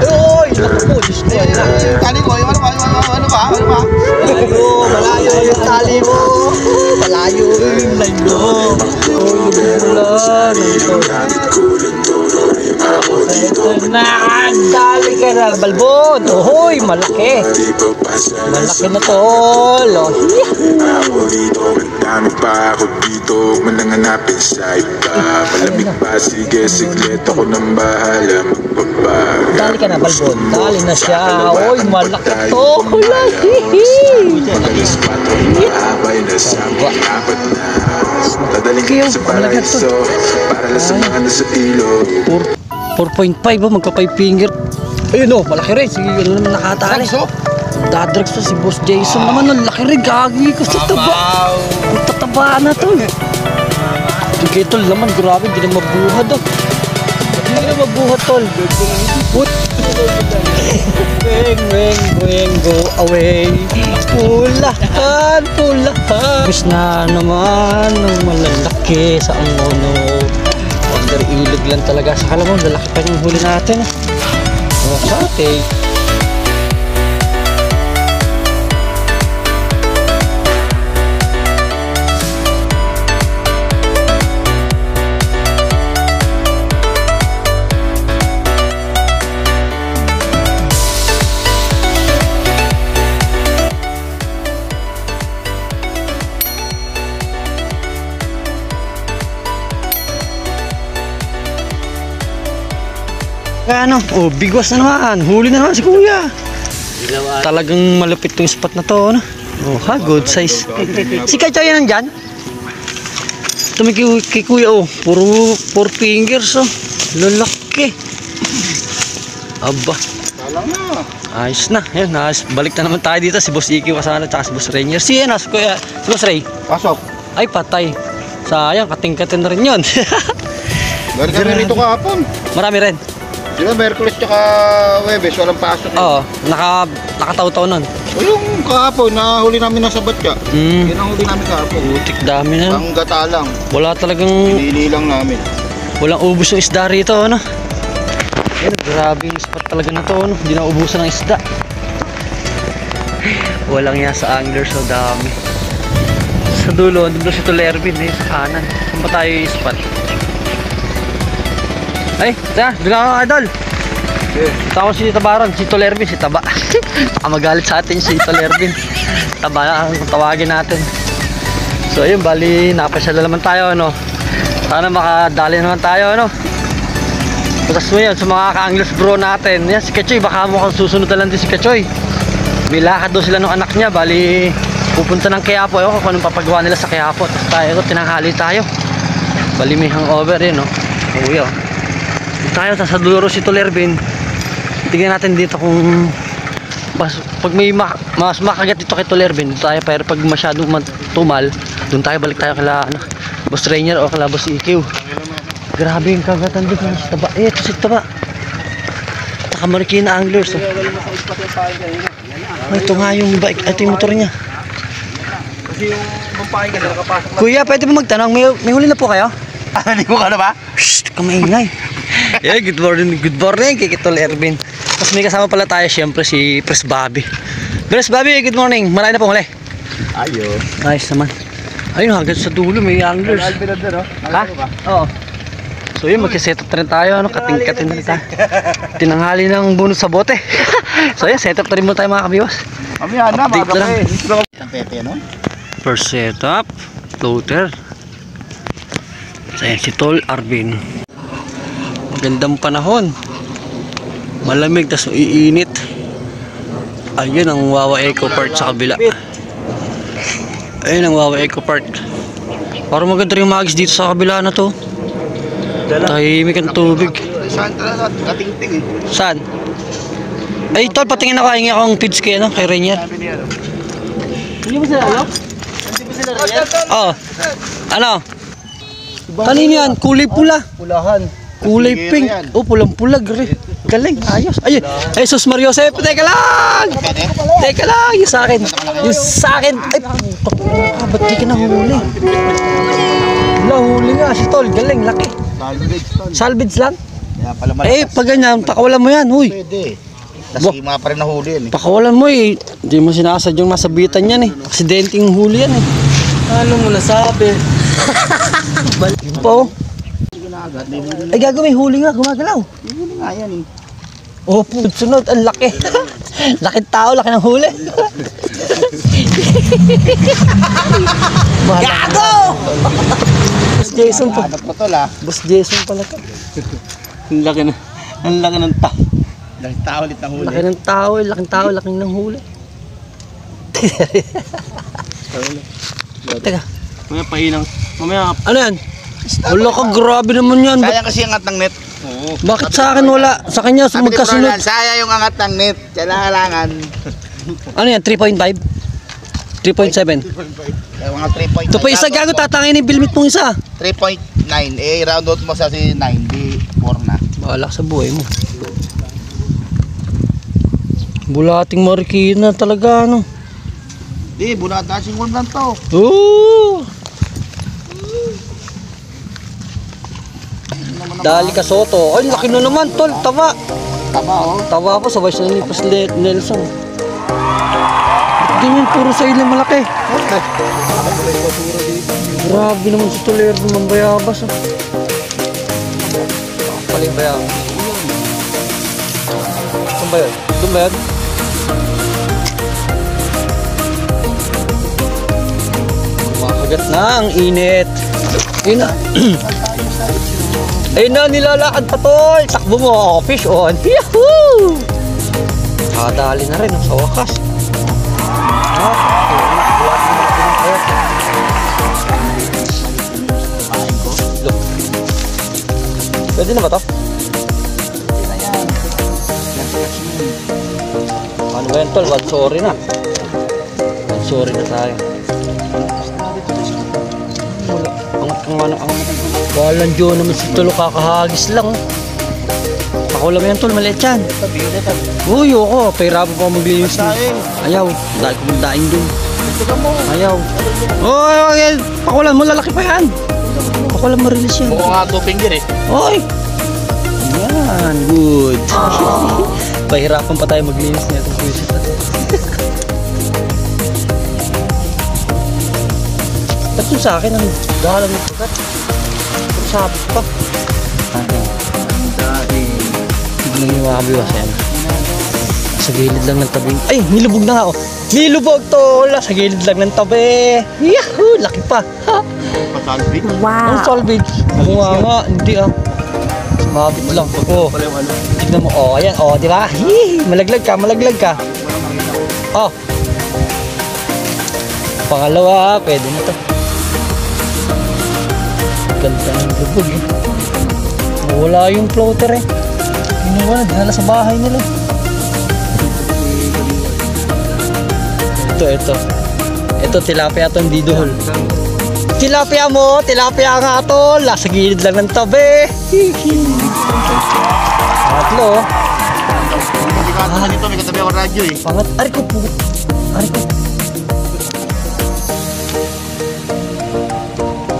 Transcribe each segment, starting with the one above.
Uy, naku po, Diyos ko. Tali ko, ano ba? Malayo yung tali mo. Malayo yung line mo. Dali ka na, balbon. Ohoy, malaki. Malaki na tol. Dami pa ako dito, mananganapin sa iba. Malamig pa, sige, siglet ako ng bahala magbabaga. Dali ka na, balbon. Dali na siya. Oy, malaki to. Magalas 4, mahabay na sa apat na. Dadaling ka sa paraiso, para lang sa mga nasa ilog. 4.5 oh, magka 5 finger. Ayun oh, malaki rin. Sige, yun naman nakatali. Dadrex to si Boss Jason naman. Ang laki rin, gagi ko sa taba. Ang tataba na to. Sige tol naman, grabe, hindi na mabuhat oh. Hindi na mabuhat tol. Put. Weng, go away. Pulahan. Gusto na naman ng malalaki sa angono. Under ilog lang talaga. Sa kala mo, lalaki pa yung huli natin. Okay. Ano? Oh, bigwas na naman. Huli na naman si Kuya. Talagang malupit tong spot na to, no? Oh, ha, good size. Si Kachoy nandyan? Ito kay Kuya, oh. Puro 4 fingers, oh. Lalaki. Aba. Ayos na. Yan, balik na naman tayo dito. Si Boss Iki kasama at si Boss Rainier. Si Kuya, si Boss Ray. Pasok. Ay, patay. Sayang, kating-kating na rin yun. Meron kami rito kahapon. Marami rin. Di ba, Merkulis tsaka Webes, walang pasok yun. Oo, nakataw-taw nun. O yung kahapon, nahuli namin nasa Batya. Yun ang huli namin kahapon. Putik dami na. Ang gata lang. Wala talagang... Pinili lang namin. Walang ubos yung isda rito, ano? Yan, grabe yung spot talaga na to, ano? Hindi na ubusan ng isda. Walang yan sa angler, so dami. Sa dulo, andun si Tol Erwin, sa kanan. Saan ba tayo yung spot? Ay, tara, doon ako idol. Tawag si Tabaran, si Tol Erwin, si Taba. Baka magalit sa atin si Tol Erwin. Taba ang tawagin natin. So ayun, bali, napasyala naman tayo, ano. Sana makadali naman tayo, ano. Tapos yun, sa mga ka-anglers bro natin. Yan, si Kachoy, baka mukhang susunod na lang din si Kachoy. Bilakad doon sila ng anak niya, bali, pupunta ng Quiapo. Ewan ko kung anong papagawa nila sa Quiapo. Tapos tayo, tinanghali tayo. Bali, may hangover yun, no. Uwi, oh. Tayo sa dulo si Tol Erwin. Tingnan natin dito kung pag may mas makagat dito kay Tol Erwin tayo, pero pag masyadong tumal doon tayo, balik tayo kala Boss Rainier o kala Boss EQ. Grabe yung kagatan dito sa Taba. Ito si Taba. Takamarikina anglers, oh. Ito nga yung bike, ito yung motor niya. Kasi yung bumpay ka na nakapasok. Kuya, pwede ba magtanong, may huli na po kayo? Hindi ko ka na ba? Shhh, kamaingay. Yeah, good morning kay Tol Erwin. Tapos may kasama pala tayo, syempre si Pres Bobby. Pres Bobby, good morning. Marami na pong huli. Ayos. Nice naman. Ayun, hanggang sa dulo may anglers. Ha? Oo. So yun, magsiset up na rin tayo, ano, kating-kating na rin tayo. Tinanghali ng bunot sa bote. So yun, set up na rin muna tayo mga kabiwas. Mamaya na, Update na lang. Ang pepe, no? First setup, floater. So yan, si Tol Erwin. Magandang panahon. Malamig, tas iinit. Ayun ang Wawa Eco Park sa kabila. Ayun ang Wawa Eco Park. Parang maganda rin magis dito sa kabila na to. Tahimik ang tubig. Saan talaga? Kating-ting eh. Saan? Ay, Tol, patingin ako. Hingi akong feeds kay Rainier. Hindi ba sila alam? Hindi ba sila Rainier? Oo. Ano? Kanino yan? Kulay pula. Pulahan. Kulay pink. Oh, pulang-pula. Galing. Ayos. Ay, Jesus Mario Joseph. Teka lang. Teka lang. Yung sa akin. Yung sa akin. Ay, putok. ba't di ka nahuli? Wala, huli nga si Tol, galing, laki. Salvage lang? Kaya pala malakas. Pag ganyan, pakawalan mo yan, huy. Pwede. Kasi mga pa rin nahuli yan eh. Pakawalan mo eh. Hindi mo sinasadyang masabitan yan eh. Aksidente yung huli yan eh. Ano mo nasabi? Yun pa oh. Ay gago, may huli nga, gumagalaw. Huli nga yan eh. Oh, sunod, ang laki. Laki tao, laki ng huli. Gago! Boss Jason po. Anak mo tol ah. Boss Jason pala to. Ang laki ng tao. Laking tao ulit na huli. Laki ng tao, laking tao, laking ng huli. Teka. Mamaya painang. Mamaya. Ano yan? Wala ka, grabe naman yan. Sayang kasi angat ng net. Oo. Bakit sa akin wala? Sa kanya Sabi ni magkasunod. Fronan, sayang yung angat ng net. Kailangan. Ano yan? 3.5? 3.7? Kaya mga 3.9. Ito pa isa gago, tatangin yung bilmit mong isa. 3.9. Eh, round out mo sa si 94 na. Bahala ka sa buhay mo. Bulating marikina talaga, ano? Di, bulat dancing worm lang to. Oo! Dali ka Soto. Ay, laki na naman, tol. Taba. Tama oh. Tawa ko, sabay sa nilipas Nelson. Ganyan, puro sa ilang malaki. Grabe naman si Toler ng bayabas. Paling bayabas. Saan ba yun? Doon ba yun? Makagat na, ang init. Yun na. Ayun na, nilalakad pa tol. Takbo mo, fish on. Yahoo! Nakadali na rin sa wakas. Look. Pwede na ba to? Ano ba yan tol? Wag sorry na. Wag sorry na tayo. Wala. Ang walang Diyo naman si Tolo, kakahagis lang. Ako lang yan tol, maliit yan. Uy, ako. Pahirapan pa ako maglinis. Ayaw. Dahil ko magdaing dun. Ayaw. Uy, pakulan mo, lalaki pa yan. Pakulan mo release yan. Mukha nga 2 finger eh. Uy! Yan, good. Pahirapan pa tayo maglinis na itong puwisit na ito. Ba't yung sa akin, ang dahalang ng pagkat? Sabit pa. Tignan yung mga kabiwas yan. Sa gilid lang ng tabi. Ay, nilubog na nga oh. Nilubog tol! Sa gilid lang ng tabi. Yahoo! Laki pa. Pasalbig. Ang salvage. Bunga nga, hindi ah. Mabit lang. Oh. Tignan mo. Oh, ayan. Oh, di ba? Malaglag ka, malaglag ka. Oh. Pangalawa, pwede na to. Ganda ng lubog eh. Wala yung floater eh. Iniwan na, dinala sa bahay nila. Ito, tilapia to, hindi duhol. Tilapia mo, tilapia nga to. Sa gilid lang ng tabi. Tatlo. Hindi ka ito nito, may katabi ako radyo eh. Pangat, ari ko po. Ari ko.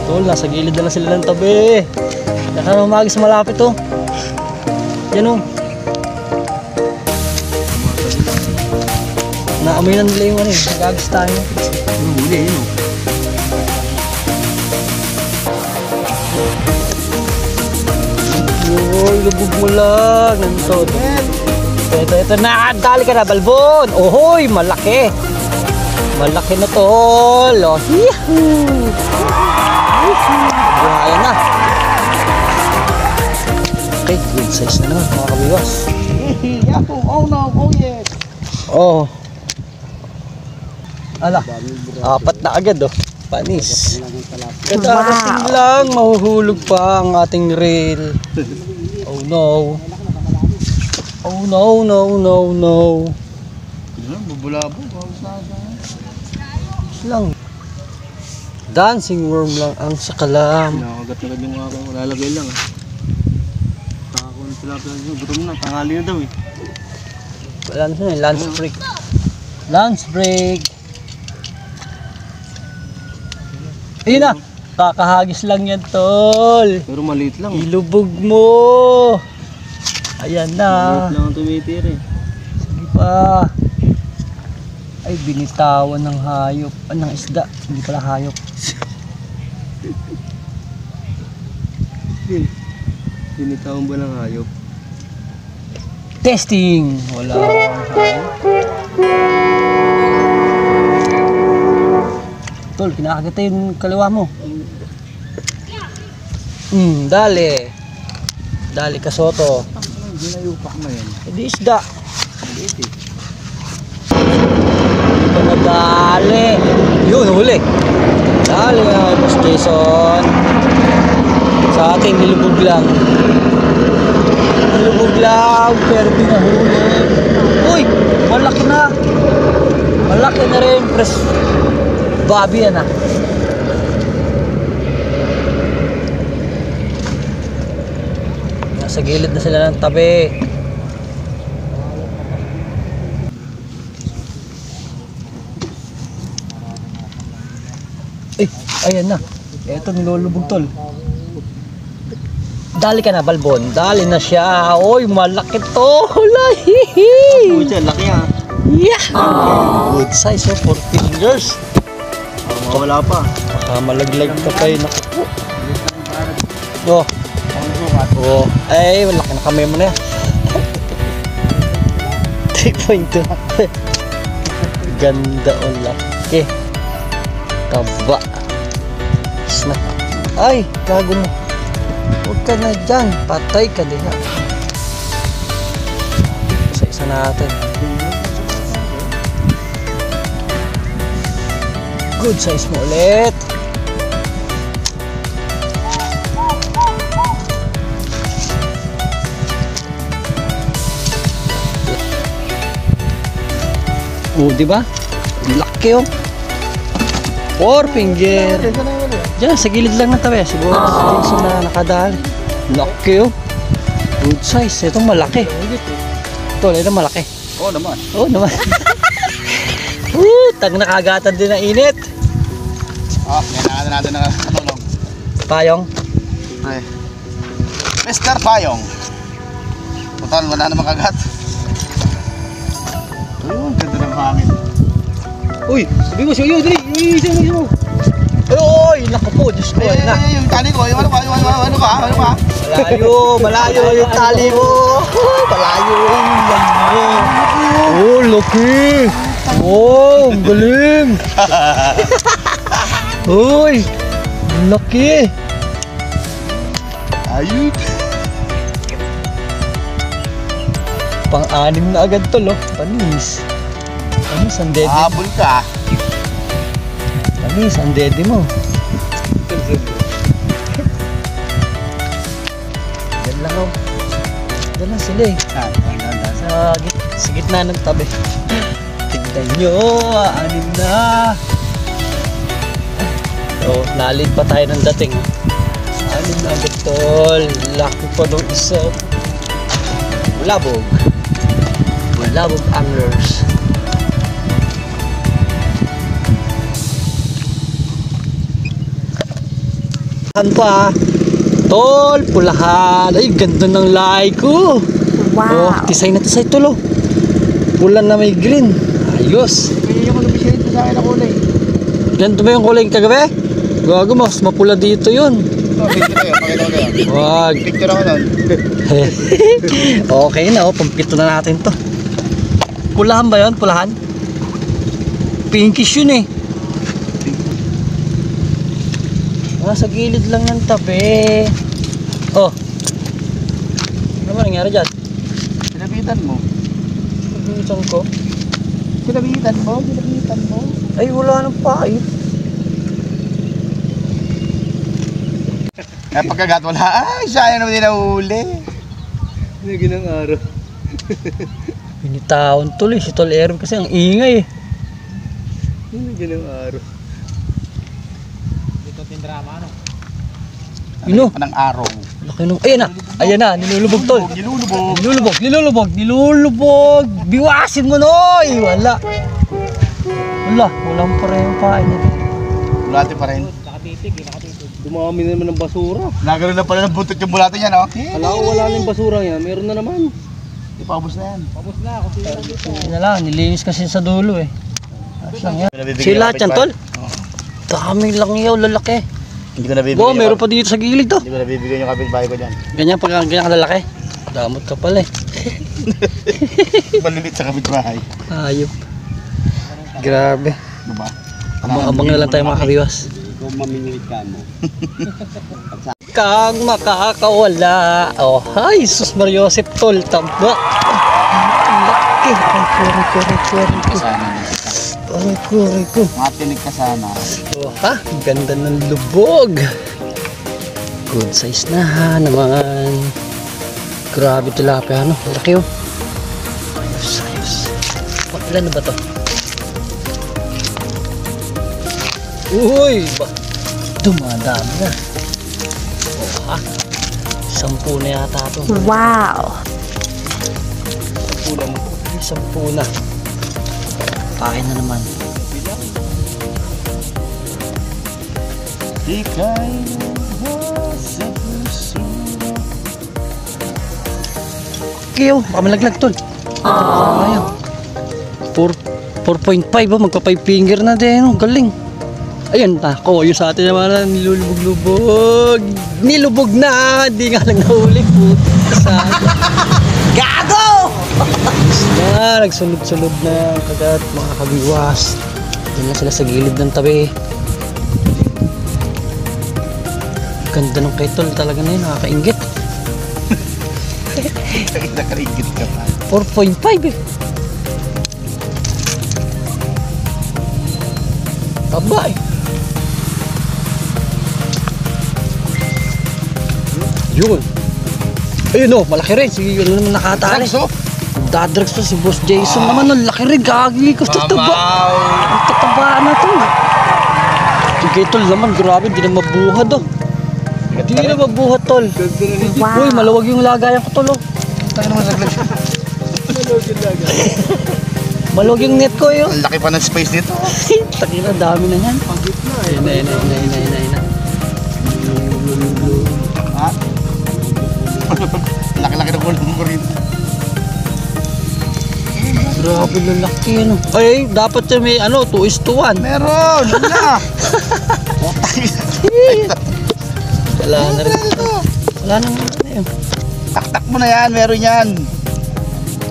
Tol, nasa gilid na lang sila ng tabi. Naka umagis malapit to. Yan o. Naamoy na nila yung ano eh. Nagagis tayo. Yung huli yun oh. Uy, lubog mo lang. Nantod. Ito na. Dali ka na, balbon. Ohoy, malaki. Malaki na tol. Oh, yahoo. Ayan na. Okay, good size na naman mga kabiwas. Yahoo! Oh no! Oh yes! Oh. Ala, apat na agad oh. Panis. Kadarating lang, mahuhulog pa ang ating reel. Oh no. Oh no, no, no, no. Bubulabo. Lang. Dancing worm lang ang sakalam. Nakakagat na yung mga lalagay lang ah. Takakon sila gutom na, tanghali na daw eh. Wala na siya, lunch break. Lunch break. Ayun na. Kakahagis lang yan, tol. Pero maliit lang. Ilubog mo. Ayan na. Maliit lang ang tumitira eh. Sige pa. Ay, binitawan ng hayop. Ng isda. Hindi pala hayop. Binitawan ba ng hayop? Testing. Wala akong hayop. Tol, kinakagata yung kaliwa mo. Dali. Dali ka soto. Ginayupak mo yan. Hindi isda. Ito na dali. Yun, huli. Dali na, Boss Jason. Sa atin, nilubog lang. Nilubog lang, pero di na huli. Uy, malaki na. Malaki na rin, press. Babi yan ah. Nasa gilid na sila ng tabi. Eh, ayan na. Eto nilulubog tol. Dali ka na, Balbon. Dali na siya. Oy, malaki to. Hihi. Uy, dyan, laki ah. Yeah. Good size oh, 4 fingers. Mawala pa. Baka malaglag ka pa yun. Oh. Oh. Ay, malaki na kamay mo na yan. 3.2. Ganda o laki. Taba. Snack. Ay, gago mo. Huwag ka na dyan. Patay ka din ha. Isa-isa natin. Good size mo ulit. Oh, di ba? Laki oh. 4 finger. Diyan, sa gilid lang ng tabi. Siguro sa Jason na nakadali. Laki oh. Good size. Ito malaki. Ito, ito malaki. Oo naman. Oo naman. Tag nakagatan din ang init. Kailangan natin na tulong. Payong. Ay. Mr. Payong. Total, wala na makagat. Ayun, ganda ng hangin. Uy, sabi mo siya yun, dali. Isa mo. Ay, naku po, Diyos ko. Na. Yung tali ko, yung ano ba? Malayo yung tali mo. Malayo yung yan mo. Oh, laki. Wow, ang galing. Uy, laki. Ayun. Pang-anim na agad to, lo. Panis. Panis ang dede. Habol ka. Panis ang dede mo. Yan lang, oh. Yan lang sila eh. Sa gitna ng tabi. Tignan nyo, anim na. Oh, nalid pa tayo ng dating. Anim na agad, tol. Laki pa nung isa. Labog. Labog anglers. Kanto ah. Tol, pulahan. Ay, ganda ng lahi ko. Wow. Oh, tisay na tisay tulo. Pula na may green. Ayos. Hindi ko nabisya ito sa akin na kulay. Ganito ba yung kulay kagabi? Gago, mas mapula dito yun. Picture kayo, pakita ko kayo. Wag. Picture ako nun. Okay na, oh. Pampito na natin to. Pulahan ba yun? Pulahan? Pinkish yun eh. Sa gilid lang ng tabi. Oh. Ano ba nangyari dyan? Sinabitan mo. Pagbitan ko. Sinabitan mo. Ay, wala nang pait. Pagkagat wala. Ay, sayang naman din nahuli. Lagi ng araw. Pinitaon tuloy si Tol Erwin kasi ang ingay eh. Lagi ng araw. Ino? Panang araw. Laki nung, ayan na, nilulubog tol. Nilulubog. Nilulubog. Biwasin mo noy. Wala. Walang pa rin yung pain niya. Bulati pa rin. Dumami na naman ng basura. Nagano'n na pala ng buntot yung bulate niya, no? Kala ko wala na yung basura yan. Meron na naman. Di pa ubos na yan. Hindi na lang, nilinis kasi sa dulo eh. Ayos lang yan. Sila dyan, tol. Dami lang yaw, lalaki. Hindi ko nabibigyan. Bo, meron pa dito sa gilid to. Hindi ko nabibigyan yung kapitbahay ko dyan. Ganyan pag ganyan kalalaki. Damot ka pala eh. Malilit sa kapitbahay. Ayop. Grabe. Diba? Abang na lang tayo mga kabiwas. Kung maminilit ka mo. Kang makakawala. Oh, hi, Sus Mariosep tol. Tamba. Laki. Ay, kuri. Sana. Ay, kuri. Matinig ka sana. Oh, ha? Ganda ng lubog. Good size na ha naman. Grabe tilapia, ano? Laki oh. Ayos. Ilan na ba to? Uy! Dumadami na. Oh, ha? 10 na yata to. Wow! 10 na. Kain na naman. Ika'y sa puso. Kiyo, baka malaglag tol. Ayun. 4.5 oh, magpa 5 finger na din, oh, galing. Ayun, ako, yung sa atin naman na nilulubog-lubog. Nilubog na, di nga lang nahuli po. Gago! Na, nagsunod-sunod na kagat mga kabiwas. Doon na sila sa gilid ng tabi. Ganda ng kettle talaga na yun, nakakaingit. Nakarigit ka pa. 4.5 eh. Taba eh. Yun. Ayun oh, malaki rin. Sige, yun naman nakatali. Dadrugs to si Boss Jason naman. Ang laki rin. Gagi ko. Tataba. Ang tataba na to. Yung kettle naman, grabe. Hindi na mabuhat oh. Hindi na mabuhat tol. Wow! Uy, maluwag yung lagayan ko tol oh. Tayo naman saglit. Maluwag yung net ko yun. Ang laki pa ng space nito. Takina, dami na yan. Ayun na. Ha? Laki-laki ng ulo mo rin. Grabe lalaki ano. Ay, dapat siya may 2:1. Meron! Yun na! Wala na rin. Wala na yun. Taktak mo na yan, meron yan.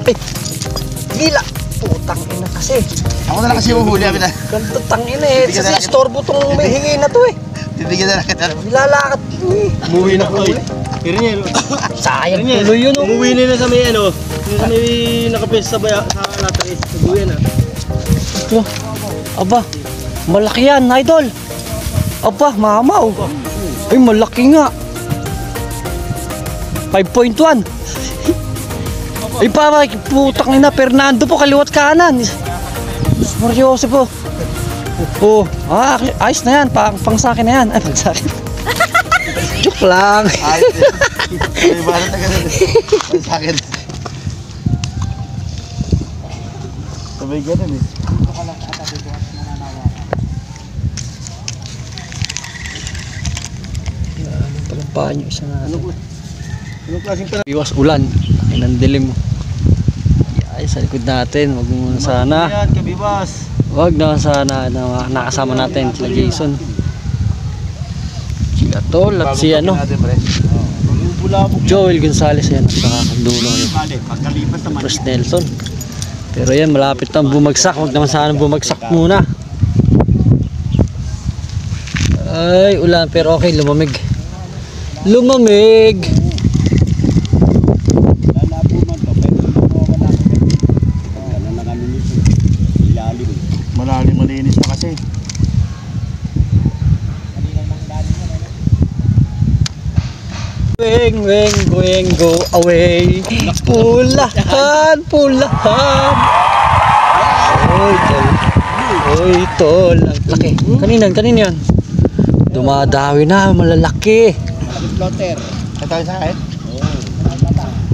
Ay, gila. Putang ina kasi. Ako na lang kasi yung huli. Ganto tangina eh. Hindi ka Kasi na- istorbo tong may hingi na to eh. Bibigyan na lang kita. Nilalakad eh. Umuwi na ko eh. Pero niya, Sayang tuloy yun oh. umuwi na sa may yung sa may nakapes sa latres. Umuwi na. Oh, aba, malaki yan, idol. Aba, mamaw. Ay, malaki nga. 5.1. Ay, para, putang ina, Fernando po, kaliwat kanan. Mariosep po. Oh, ayos na yan, pang sa akin na yan. Ay, pang sa akin. Joke lang. Ayos. May balat na ganun. Sa akin. Sabay ganun eh. Palampaan yung isa na. Anong klaseng pala? Iwas ulan. Ay, nandilim. Ay, sa likod natin. Wag mo sana. Yan, kabibas. Wag na sana na nakasama natin sila Jason. Si Atol at si Natin, pre. Yung bulabog. Joel Gonzales yan. Saka dulo yung Bale, pagkalipas naman. Chris Nelson. Pero yan, malapit na bumagsak. Wag naman sana bumagsak muna. Ay, ulan. Pero okay, lumamig. Lumamig! Lalabo man to, pero wala ko. Ano na kami nito. Ilalim. Malalim, malinis na kasi. Weng, weng, weng, go away. Pulahan, pulahan. Oy, tol. Oy, tol. Ang laki. Kanina yan. Dumadawi na, malalaki. Floater. Ito sa akin.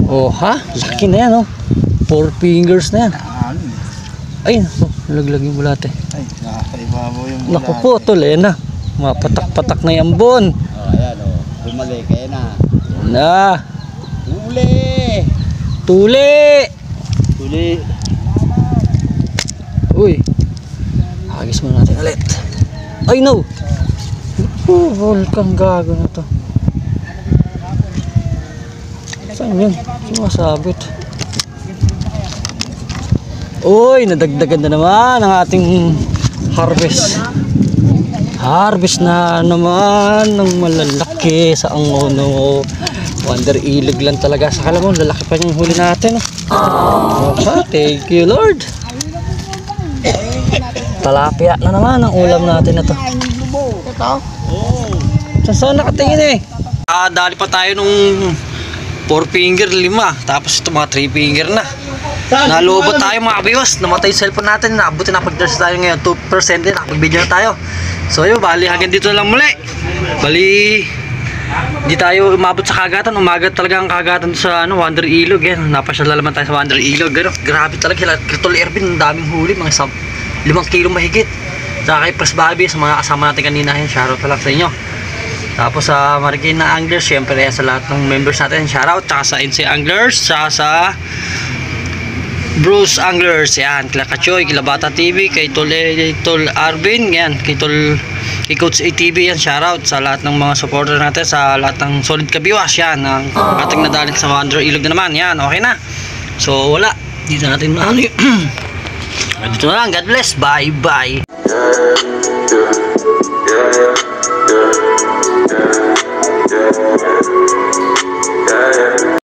Oh, ha? Laki na yan, oh. 4 fingers na yan. Ayun, oh, nalaglag yung bulate. Ay, nakakaibabaw yung Naku po, tol, ayan na. mapatak-patak na yung ambon. Ayan o. Bumalik. Kaya na. Na. Huli! Tuli! Huli. Uy. Hagis muna natin ulit. Ay no! Volcan gago na to. Saan yun? Sumasabit. Uy, nadagdagan na naman ang ating harvest. Harvest na naman ng malalaki sa Angono. Wonder ilog lang talaga. Sakala mo, lalaki pa yung huli natin. Okay, thank you Lord. Talapia na naman ang ulam natin na to. Saan nakatingin eh? Dali pa tayo nung 4 finger 5. Tapos ito mga 3 finger na. Nalobot tayo mga kabiwas. Namatay yung cellphone natin. Nakabuti na pag-charge tayo ngayon. 2% din. Nakapag-video na tayo. So yun, bali hanggang dito lang muli. Bali hindi tayo umabot sa kagatan. Umagat talaga ang kagatan sa Wonder Ilog. Yan, napasyal naman tayo sa Wonder Ilog. Grabe talaga. Tol Ervin, ang daming huli. Mga 5 kilo mahigit. Saka kay Pres Bobby, sa mga kasama natin kanina. Shoutout pa lang sa inyo. Tapos sa Marikina Anglers, syempre sa lahat ng members natin, shoutout. Tsaka sa NC Anglers, tsaka sa Bruce Anglers, yan, kila Kachoy, kila Bata TV, kay Tol Arvin, yan, kay Coach ATV, yan, shoutout sa lahat ng mga supporter natin, sa lahat ng solid kabiwas, yan, ang ating nadalit sa Wonder Ilog na naman, yan, okay na. So wala, dito natin ano yun. Dito na lang, God bless, bye bye.